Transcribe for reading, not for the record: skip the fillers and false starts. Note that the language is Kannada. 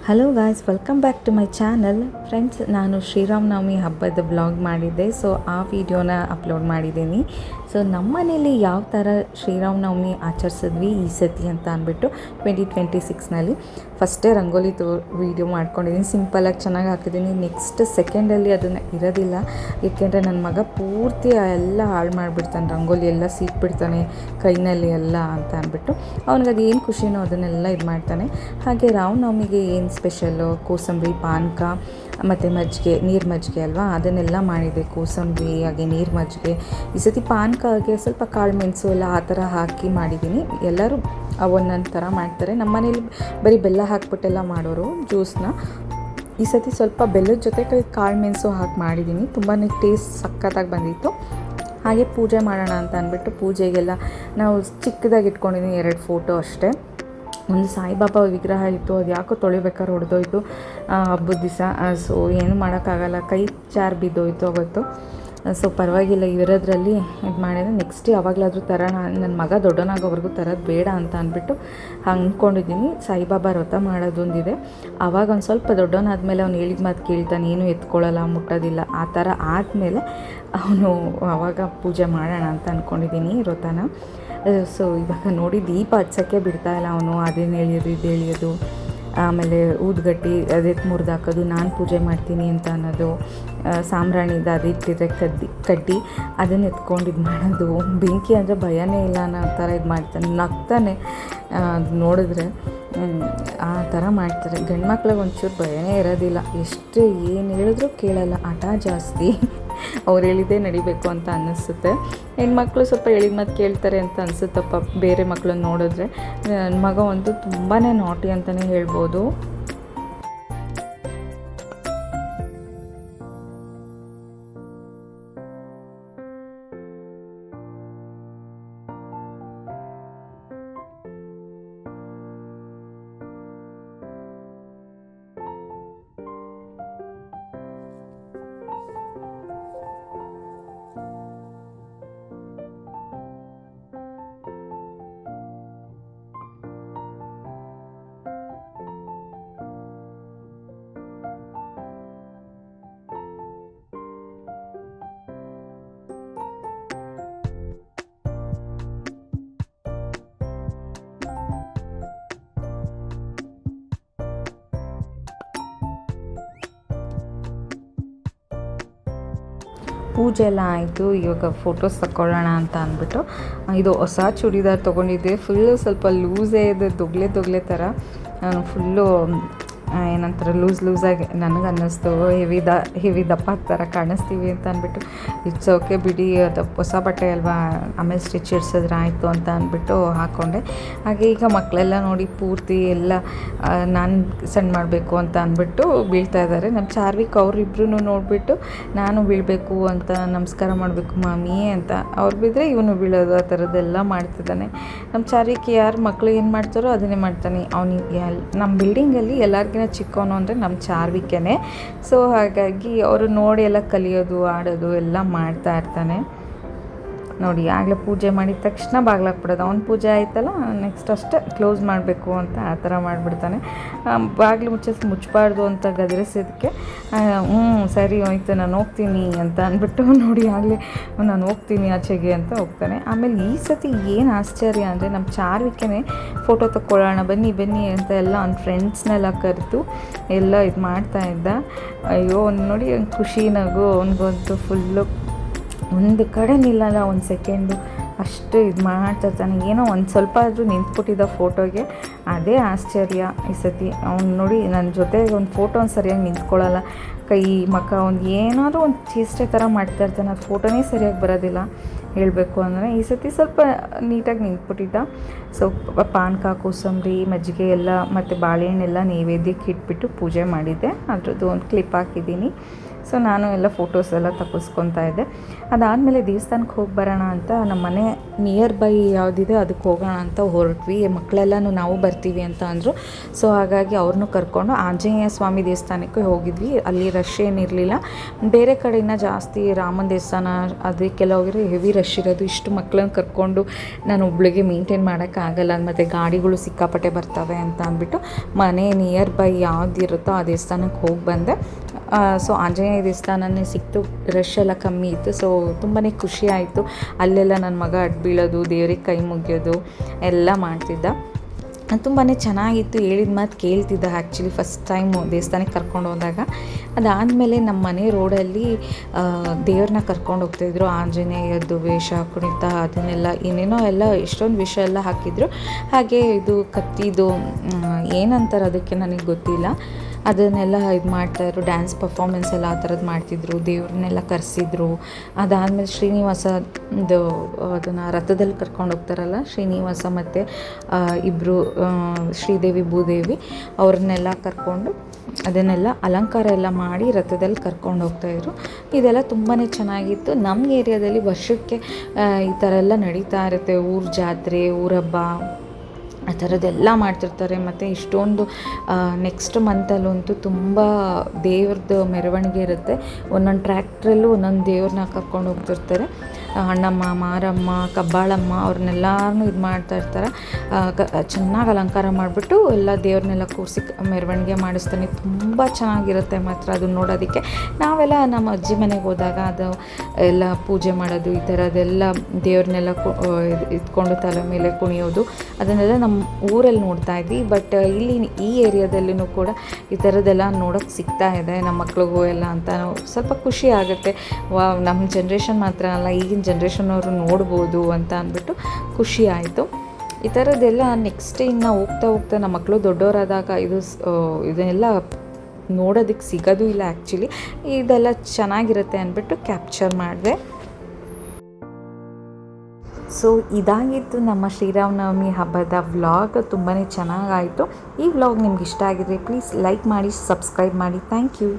Hello guys, welcome back to my channel. Friends, ನಾನು ಶ್ರೀರಾಮನವಮಿ ಹಬ್ಬದ ವ್ಲಾಗ್ ಮಾಡಿದ್ದೆ. ಸೊ ಆ ವಿಡಿಯೋನ ಅಪ್ಲೋಡ್ ಮಾಡಿದ್ದೀನಿ. ಸೊ ನಮ್ಮ ಮನೇಲಿ ಯಾವ ಥರ ಶ್ರೀರಾಮನವಮಿ ಆಚರಿಸಿದ್ವಿ ಈ ಸತಿ ಅಂತ ಅಂದ್ಬಿಟ್ಟು 2026ನಲ್ಲಿ ಫಸ್ಟೇ ರಂಗೋಲಿ ವೀಡಿಯೋ ಮಾಡ್ಕೊಂಡಿದ್ದೀನಿ. ಸಿಂಪಲಾಗಿ ಚೆನ್ನಾಗಿ ಹಾಕಿದ್ದೀನಿ. ನೆಕ್ಸ್ಟ್ ಸೆಕೆಂಡಲ್ಲಿ ಅದನ್ನು ಇರೋದಿಲ್ಲ, ಏಕೆಂದರೆ ನನ್ನ ಮಗ ಪೂರ್ತಿ ಎಲ್ಲ ಹಾಳು ಮಾಡಿಬಿಡ್ತಾನೆ, ರಂಗೋಲಿ ಎಲ್ಲ ಸೀಟ್ಬಿಡ್ತಾನೆ ಕೈನಲ್ಲಿ ಎಲ್ಲ ಅಂತ ಅಂದ್ಬಿಟ್ಟು. ಅವ್ನಿಗೆ ಅದು ಏನು ಖುಷಿನೋ ಅದನ್ನೆಲ್ಲ ಇದು ಮಾಡ್ತಾನೆ. ಹಾಗೆ ರಾಮನವಮಿಗೆ ಏನು ಸ್ಪೆಷಲ್ಲು, ಕೋಸಂಬರಿ, ಪಾನಕ ಮತ್ತು ಮಜ್ಜಿಗೆ, ನೀರು ಮಜ್ಜಿಗೆ ಅಲ್ವಾ, ಅದನ್ನೆಲ್ಲ ಮಾಡಿದೆ. ಕೋಸಂಬರಿ ಹಾಗೆ ನೀರು ಮಜ್ಜಿಗೆ. ಈ ಸತಿ ಪಾನಕಗೆ ಸ್ವಲ್ಪ ಕಾಳು ಮೆಣಸು ಎಲ್ಲ ಆ ಥರ ಹಾಕಿ ಮಾಡಿದ್ದೀನಿ. ಎಲ್ಲರೂ ಒಂದೊಂದು ಥರ ಮಾಡ್ತಾರೆ. ನಮ್ಮ ಮನೇಲಿ ಬರೀ ಬೆಲ್ಲ ಹಾಕ್ಬಿಟ್ಟೆಲ್ಲ ಮಾಡೋರು ಜ್ಯೂಸನ್ನ. ಈ ಸತಿ ಸ್ವಲ್ಪ ಬೆಲ್ಲದ ಜೊತೆ ಕಾಳು ಮೆಣಸು ಹಾಕಿ ಮಾಡಿದ್ದೀನಿ. ತುಂಬಾ ಟೇಸ್ಟ್ ಸಖತ್ತಾಗಿ ಬಂದಿತ್ತು. ಹಾಗೆ ಪೂಜೆ ಮಾಡೋಣ ಅಂತ ಅಂದ್ಬಿಟ್ಟು ಪೂಜೆಗೆಲ್ಲ ನಾವು ಚಿಕ್ಕದಾಗಿ ಇಟ್ಕೊಂಡಿದ್ದೀನಿ 2 ಫೋಟೋ ಅಷ್ಟೇ. ಒಂದು ಸಾಯಿಬಾಬಾ ವಿಗ್ರಹ ಇತ್ತು, ಅದು ಯಾಕೋ ತೊಳಿಬೇಕಾದ್ರೆ ಹೊಡೆದೋಯ್ತು ಹಬ್ಬದ ದಿವಸ. ಸೊ ಏನು ಮಾಡೋಕ್ಕಾಗಲ್ಲ, ಕೈ ಜಾರಿ ಬಿದ್ದೋಯ್ತು ಅವತ್ತು. ಸೊ ಪರವಾಗಿಲ್ಲ, ಇರೋದ್ರಲ್ಲಿ ಇದು ಮಾಡಿದೆ. ನೆಕ್ಸ್ಟ್ ಯಾವಾಗಲಾದರೂ ತರೋಣ, ನನ್ನ ಮಗ ದೊಡ್ಡವನಾಗೋವರೆಗೂ ತರೋದು ಬೇಡ ಅಂತ ಅಂದ್ಬಿಟ್ಟು ಅಂದ್ಕೊಂಡಿದ್ದೀನಿ. ಸಾಯಿಬಾಬಾ ವ್ರತ ಮಾಡೋದೊಂದಿದೆ. ಆವಾಗ ಒಂದು ಸ್ವಲ್ಪ ದೊಡ್ಡವನಾದ್ಮೇಲೆ ಅವ್ನು ಹೇಳಿದ ಮಾತು ಕೇಳ್ತಾನೆ, ಏನು ಎತ್ಕೊಳ್ಳಲ್ಲ, ಮುಟ್ಟೋದಿಲ್ಲ, ಆ ಥರ ಆದಮೇಲೆ ಅವನು ಆವಾಗ ಪೂಜೆ ಮಾಡೋಣ ಅಂತ ಅಂದ್ಕೊಂಡಿದ್ದೀನಿ ವ್ರತನ. ಸೊ ಇವಾಗ ನೋಡಿ ದೀಪ ಹಚ್ಚೋಕ್ಕೆ ಬಿಡ್ತಾಯಿಲ್ಲ ಅವನು. ಅದೇನು ಎಳಿಯೋದು ಇದು ಎಳಿಯೋದು, ಆಮೇಲೆ ಊದುಗಡ್ಡಿ ಅದೇ ಮುರಿದು ಹಾಕೋದು, ನಾನು ಪೂಜೆ ಮಾಡ್ತೀನಿ ಅಂತ ಅನ್ನೋದು, ಸಾಂಬ್ರಾಣಿದು ಅದು ಇಟ್ಟಿದ್ರೆ ಕಡ್ಡಿ ಅದನ್ನು ಎತ್ಕೊಂಡು ಇದು ಮಾಡೋದು. ಬೆಂಕಿ ಅಂದರೆ ಭಯನೇ ಇಲ್ಲ ಅನ್ನೋ ಥರ ಇದು ಮಾಡ್ತಾನೆ, ನಗ್ತಾನೆ ನೋಡಿದ್ರೆ. ಆ ಥರ ಮಾಡ್ತಾರೆ. ಗಂಡು ಮಕ್ಳಿಗೆ ಒಂಚೂರು ಭಯನೇ ಇರೋದಿಲ್ಲ, ಎಷ್ಟು ಏನು ಹೇಳಿದ್ರೂ ಕೇಳಲ್ಲ, ಹಠ ಜಾಸ್ತಿ. ಅವ್ರು ಹೇಳಿದ್ದೇ ನಡಿಬೇಕು ಅಂತ ಅನ್ನಿಸುತ್ತೆ. ಹೆಣ್ಮಕ್ಳು ಸ್ವಲ್ಪ ಹೇಳಿದ ಮಾತು ಕೇಳ್ತಾರೆ ಅಂತ ಅನಿಸುತ್ತಪ್ಪ ಬೇರೆ ಮಕ್ಕಳನ್ನ ನೋಡಿದ್ರೆ. ನನ್ನ ಮಗ ಒಂದು ತುಂಬಾ ನಾಟಿ ಅಂತಲೇ ಹೇಳ್ಬೋದು. ಪೂಜೆ ಎಲ್ಲ ಆಯಿತು. ಇವಾಗ ಫೋಟೋಸ್ ತಗೊಳ್ಳೋಣ ಅಂತ ಅಂದ್ಬಿಟ್ಟು ಇದು ಹೊಸ ಚೂಡಿದಾರ್ ತೊಗೊಂಡಿದ್ದೆ. ಫುಲ್ಲು ಸ್ವಲ್ಪ ಲೂಸೇ ಇದೆ, ದೊಗ್ಲೆ ಥರ. ಫುಲ್ಲು ಏನಂತಾರೆ ಲೂಸಾಗಿ ನನಗೆ ಅನ್ನಿಸ್ತು. ಹೆವಿ ದಪ್ಪ ಥರ ಕಾಣಿಸ್ತೀವಿ ಅಂತ ಅಂದ್ಬಿಟ್ಟು ಇಟ್ಸ್ ಓಕೆ ಬಿಡಿ, ಅದು ಹೊಸ ಬಟ್ಟೆ ಅಲ್ವಾ, ಆಮೇಲೆ ಸ್ಟಿಚ್ ಇಡ್ಸಿದ್ರೆ ಆಯಿತು ಅಂತ ಅಂದ್ಬಿಟ್ಟು ಹಾಕ್ಕೊಂಡೆ. ಹಾಗೆ ಈಗ ಮಕ್ಕಳೆಲ್ಲ ನೋಡಿ ಪೂರ್ತಿ ಎಲ್ಲ ನಾನು ಸಣ್ಣ ಮಾಡಬೇಕು ಅಂತ ಅಂದ್ಬಿಟ್ಟು ಬೀಳ್ತಾ ಇದ್ದಾರೆ. ನಮ್ಮ ಚಾರ್ವಿಕ್ ಅವರಿಬ್ರು ನೋಡಿಬಿಟ್ಟು ನಾನು ಬೀಳಬೇಕು ಅಂತ ನಮಸ್ಕಾರ ಮಾಡಬೇಕು ಮಾಮಿ ಅಂತ ಅವ್ರು ಬಿದ್ದರೆ ಇವನು ಬೀಳೋದು, ಆ ಥರದ್ದೆಲ್ಲ ಮಾಡ್ತಿದ್ದಾನೆ. ನಮ್ಮ ಚಾರ್ವಿಕ್ ಯಾರು ಮಕ್ಕಳು ಏನು ಮಾಡ್ತಾರೋ ಅದನ್ನೇ ಮಾಡ್ತಾನೆ. ಅವನಿಗೆ ನಮ್ಮ ಬಿಲ್ಡಿಂಗಲ್ಲಿ ಎಲ್ಲರಿಗಿನ ಚಿಕ್ಕವನು ಅಂದರೆ ನಮ್ಮ ಚಾರ್ವಿಕೇನೆ. ಸೊ ಹಾಗಾಗಿ ಅವರು ನೋಡಿ ಎಲ್ಲ ಕಲಿಯೋದು, ಆಡೋದು ಎಲ್ಲ ಮಾಡ್ತಾ ಇರ್ತಾನೆ. ನೋಡಿ ಆಗಲೇ ಪೂಜೆ ಮಾಡಿದ ತಕ್ಷಣ ಬಾಗ್ಲಾಕ್ಬಿಡೋದು. ಅವ್ನ ಪೂಜೆ ಆಯ್ತಲ್ಲ, ನೆಕ್ಸ್ಟ್ ಅಷ್ಟೇ ಕ್ಲೋಸ್ ಮಾಡಬೇಕು ಅಂತ ಆ ಥರ ಮಾಡಿಬಿಡ್ತಾನೆ. ಬಾಗಿಲು ಮುಚ್ಚಬಾರ್ದು ಅಂತ ಗದರಿಸಿದ್ದಕ್ಕೆ ಸರಿ ಹೋಯ್ತು ನಾನು ಹೋಗ್ತೀನಿ ಅಂತ ಅಂದ್ಬಿಟ್ಟು ನೋಡಿ ಆಗಲೇ ನಾನು ಹೋಗ್ತೀನಿ ಆಚೆಗೆ ಅಂತ ಹೋಗ್ತಾನೆ. ಆಮೇಲೆ ಈ ಸತಿ ಏನು ಆಶ್ಚರ್ಯ ಅಂದರೆ ನಮ್ಮ ಚಾರ್ವಿಕೇನೆ ಫೋಟೋ ತಗೊಳ್ಳೋಣ ಬನ್ನಿ ಅಂತ ಎಲ್ಲ ಅವ್ನ ಫ್ರೆಂಡ್ಸ್ನೆಲ್ಲ ಕರೆದು ಎಲ್ಲ ಇದು ಮಾಡ್ತಾಯಿದ್ದ. ಅಯ್ಯೋ ನೋಡಿ ಖುಷಿ ನಗು ಅವನಿಗಂತೂ ಫುಲ್ಲು ಒಂದು ಕಡೆ ನಿಲ್ಲಲ್ಲ ಒಂದು ಸೆಕೆಂಡು, ಅಷ್ಟು ಇದು ಮಾಡ್ತಿರ್ತಾನೆ. ಏನೋ ಒಂದು ಸ್ವಲ್ಪ ಆದರೂ ನಿಂತ್ಬಿಟ್ಟಿದ್ದ ಫೋಟೋಗೆ, ಅದೇ ಆಶ್ಚರ್ಯ ಈ ಸತಿ. ಅವ್ನು ನೋಡಿ ನನ್ನ ಜೊತೆಗೆ ಒಂದು ಫೋಟೋ ಒಂದು ಸರಿಯಾಗಿ ನಿಂತ್ಕೊಳ್ಳಲ್ಲ, ಕೈ ಮಕ್ಕ ಒಂದು ಏನಾದರೂ ಒಂದು ಚೇಷ್ಟೆ ಥರ ಮಾಡ್ತಾಯಿರ್ತಾನೆ. ಅದು ಫೋಟೋನೇ ಸರಿಯಾಗಿ ಬರೋದಿಲ್ಲ ಹೇಳಬೇಕು ಅಂದರೆ. ಈ ಸತಿ ಸ್ವಲ್ಪ ನೀಟಾಗಿ ನಿಂತ್ಬಿಟ್ಟಿದ್ದ. ಸೊ ಪಾನಕ, ಕೋಸಂಬರಿ, ಮಜ್ಜಿಗೆ ಎಲ್ಲ ಮತ್ತು ಬಾಳೆಹಣ್ಣೆಲ್ಲ ನೈವೇದ್ಯಕ್ಕೆ ಇಟ್ಬಿಟ್ಟು ಪೂಜೆ ಮಾಡಿದ್ದೆ. ಅದ್ರದ್ದು ಒಂದು ಕ್ಲಿಪ್ ಹಾಕಿದ್ದೀನಿ. ಸೊ ನಾನು ಎಲ್ಲ ಫೋಟೋಸ್ ಎಲ್ಲ ತಪ್ಪಿಸ್ಕೊತಾ ಇದ್ದೆ. ಅದಾದಮೇಲೆ ದೇವಸ್ಥಾನಕ್ಕೆ ಹೋಗಿ ಬರೋಣ ಅಂತ ನಮ್ಮ ಮನೆ ನಿಯರ್ ಬೈ ಯಾವುದಿದೆ ಅದಕ್ಕೆ ಹೋಗೋಣ ಅಂತ ಹೊರಟ್ವಿ. ಮಕ್ಕಳೆಲ್ಲನೂ ನಾವು ಬರ್ತೀವಿ ಅಂತ ಅಂದರು. ಸೊ ಹಾಗಾಗಿ ಅವ್ರನ್ನೂ ಕರ್ಕೊಂಡು ಆಂಜನೇಯ ಸ್ವಾಮಿ ದೇವಸ್ಥಾನಕ್ಕೆ ಹೋಗಿದ್ವಿ. ಅಲ್ಲಿ ರಶ್ ಏನಿರಲಿಲ್ಲ. ಬೇರೆ ಕಡೆಯಿಂದ ಜಾಸ್ತಿ ರಾಮನ ದೇವಸ್ಥಾನ ಅದಕ್ಕೆಲ್ಲ ಹೋಗಿರೋ ಹೆವಿ ರಶ್ ಇರೋದು. ಇಷ್ಟು ಮಕ್ಕಳನ್ನ ಕರ್ಕೊಂಡು ನಾನು ಒಬ್ಳಿಗೆ ಮೇಂಟೈನ್ ಮಾಡೋಕ್ಕೆ ಮಾಡೋಕ್ಕಾಗಲ್ಲ, ಮತ್ತು ಗಾಡಿಗಳು ಸಿಕ್ಕಾಪಟ್ಟೆ ಬರ್ತವೆ ಅಂತ ಅಂದ್ಬಿಟ್ಟು ಮನೆ ನಿಯರ್ ಬೈ ಯಾವುದಿರುತ್ತೋ ಆ ದೇವಸ್ಥಾನಕ್ಕೆ ಹೋಗಿ ಬಂದೆ. ಸೊ ಆಂಜನೇಯ ದೇವಸ್ಥಾನನೇ ಸಿಕ್ತು, ರಶ್ ಎಲ್ಲ ಕಮ್ಮಿ ಇತ್ತು. ಸೊ ತುಂಬಾ ಖುಷಿ ಆಯಿತು. ಅಲ್ಲೆಲ್ಲ ನನ್ನ ಮಗ ಅಡ್ಬೀಳೋದು, ದೇವ್ರಿಗೆ ಕೈ ಮುಗಿಯೋದು ಎಲ್ಲ ಮಾಡ್ತಿದ್ದ. ತುಂಬಾ ಚೆನ್ನಾಗಿತ್ತು. ಹೇಳಿದ ಮಾತು ಕೇಳ್ತಿದ್ದ. ಆ್ಯಕ್ಚುಲಿ ಫಸ್ಟ್ ಟೈಮು ದೇವಸ್ಥಾನಕ್ಕೆ ಕರ್ಕೊಂಡು ಹೋದಾಗ. ಅದಾದಮೇಲೆ ನಮ್ಮ ಮನೆ ರೋಡಲ್ಲಿ ದೇವ್ರನ್ನ ಕರ್ಕೊಂಡು ಹೋಗ್ತಾಯಿದ್ರು. ಆಂಜನೇಯದ್ದು ವೇಷ, ಕುಣಿತ, ಅದನ್ನೆಲ್ಲ ಏನೇನೋ ಎಲ್ಲ ಎಷ್ಟೊಂದು ವೇಷ ಎಲ್ಲ ಹಾಕಿದ್ರು. ಹಾಗೆ ಇದು ಕತ್ತಿದು ಏನಂತಾರೆ ಅದಕ್ಕೆ ನನಗೆ ಗೊತ್ತಿಲ್ಲ, ಅದನ್ನೆಲ್ಲ ಇದು ಮಾಡ್ತಾಯಿದ್ರು. ಡ್ಯಾನ್ಸ್ ಪರ್ಫಾಮೆನ್ಸ್ ಎಲ್ಲ ಆ ಥರದ್ದು ಮಾಡ್ತಿದ್ರು. ದೇವ್ರನ್ನೆಲ್ಲ ಕರೆಸಿದ್ರು. ಅದಾದಮೇಲೆ ಶ್ರೀನಿವಾಸದ್ದು ಅದನ್ನು ರಥದಲ್ಲಿ ಕರ್ಕೊಂಡು ಹೋಗ್ತಾರಲ್ಲ, ಶ್ರೀನಿವಾಸ ಮತ್ತು ಇಬ್ಬರು ಶ್ರೀದೇವಿ ಭೂದೇವಿ ಅವ್ರನ್ನೆಲ್ಲ ಕರ್ಕೊಂಡು ಅದನ್ನೆಲ್ಲ ಅಲಂಕಾರ ಎಲ್ಲ ಮಾಡಿ ರಥದಲ್ಲಿ ಕರ್ಕೊಂಡು ಹೋಗ್ತಾಯಿದ್ರು. ಇದೆಲ್ಲ ತುಂಬಾ ಚೆನ್ನಾಗಿತ್ತು. ನಮ್ಮ ಏರಿಯಾದಲ್ಲಿ ವರ್ಷಕ್ಕೆ ಈ ಥರ ಎಲ್ಲ ನಡೀತಾ ಇರುತ್ತೆ. ಊರ ಜಾತ್ರೆ, ಊರಹಬ್ಬ ಆ ಥರದ್ದೆಲ್ಲ ಮಾಡ್ತಿರ್ತಾರೆ. ಮತ್ತು ಇಷ್ಟೊಂದು ನೆಕ್ಸ್ಟ್ ಮಂತಲ್ಲಂತೂ ತುಂಬ ದೇವ್ರದ್ದು ಮೆರವಣಿಗೆ ಇರುತ್ತೆ. ಒಂದೊಂದು ಟ್ರ್ಯಾಕ್ಟ್ರಲ್ಲೂ ಒಂದೊಂದು ದೇವ್ರನ್ನ ಕರ್ಕೊಂಡು ಹೋಗ್ತಿರ್ತಾರೆ. ಅಣ್ಣಮ್ಮ, ಮಾರಮ್ಮ, ಕಬ್ಬಾಳಮ್ಮ ಅವ್ರನ್ನೆಲ್ಲರೂ ಇದು ಮಾಡ್ತಾಯಿರ್ತಾರೆ. ಚೆನ್ನಾಗಿ ಅಲಂಕಾರ ಮಾಡಿಬಿಟ್ಟು ಎಲ್ಲ ದೇವ್ರನ್ನೆಲ್ಲ ಕೂರಿಸಿ ಮೆರವಣಿಗೆ ಮಾಡಿಸ್ತಾನೆ. ತುಂಬ ಚೆನ್ನಾಗಿರುತ್ತೆ ಮಾತ್ರ ಅದು ನೋಡೋದಕ್ಕೆ. ನಾವೆಲ್ಲ ನಮ್ಮ ಅಜ್ಜಿ ಮನೆಗೆ ಹೋದಾಗ ಅದು ಎಲ್ಲ ಪೂಜೆ ಮಾಡೋದು, ಈ ಥರದ್ದೆಲ್ಲ ದೇವ್ರನ್ನೆಲ್ಲ ಇಟ್ಕೊಂಡು ತಲೆ ಮೇಲೆ ಕುಣಿಯೋದು, ಅದನ್ನೆಲ್ಲ ನಮ್ಮ ಊರಲ್ಲಿ ನೋಡ್ತಾ ಇದ್ವಿ. ಬಟ್ ಇಲ್ಲಿ ಈ ಏರಿಯಾದಲ್ಲೂ ಕೂಡ ಈ ಥರದ್ದೆಲ್ಲ ನೋಡೋಕ್ಕೆ ಸಿಗ್ತಾ ಇದೆ ನಮ್ಮ ಮಕ್ಳಿಗೂ ಎಲ್ಲ ಅಂತ ಸ್ವಲ್ಪ ಖುಷಿ ಆಗುತ್ತೆ. ನಮ್ಮ ಜನ್ರೇಷನ್ ಮಾತ್ರ ಅಲ್ಲ, ಈಗಿನ ಜನ್ರೇಷನ್ನವರು ನೋಡ್ಬೋದು ಅಂತ ಅಂದ್ಬಿಟ್ಟು ಖುಷಿ ಆಯಿತು. ಈ ಥರದ್ದೆಲ್ಲ ನೆಕ್ಸ್ಟ್ ಇನ್ನು ಹೋಗ್ತಾ ಹೋಗ್ತಾ ನಮ್ಮ ಮಕ್ಕಳು ದೊಡ್ಡವರಾದಾಗ ಇದನ್ನೆಲ್ಲ ನೋಡೋದಕ್ಕೆ ಸಿಗೋದು ಇಲ್ಲ. ಆ್ಯಕ್ಚುಲಿ ಇದೆಲ್ಲ ಚೆನ್ನಾಗಿರುತ್ತೆ ಅಂದ್ಬಿಟ್ಟು ಕ್ಯಾಪ್ಚರ್ ಮಾಡಿದೆ. ಸೊ ಇದಾಗಿತ್ತು ನಮ್ಮ ಶ್ರೀರಾಮನವಮಿ ಹಬ್ಬದ ವ್ಲಾಗ್. ತುಂಬಾ ಚೆನ್ನಾಗಾಯಿತು. ಈ ವ್ಲಾಗ್ ನಿಮ್ಗೆ ಇಷ್ಟ ಆಗಿದ್ರೆ ಪ್ಲೀಸ್ ಲೈಕ್ ಮಾಡಿ, ಸಬ್ಸ್ಕ್ರೈಬ್ ಮಾಡಿ. Thank you.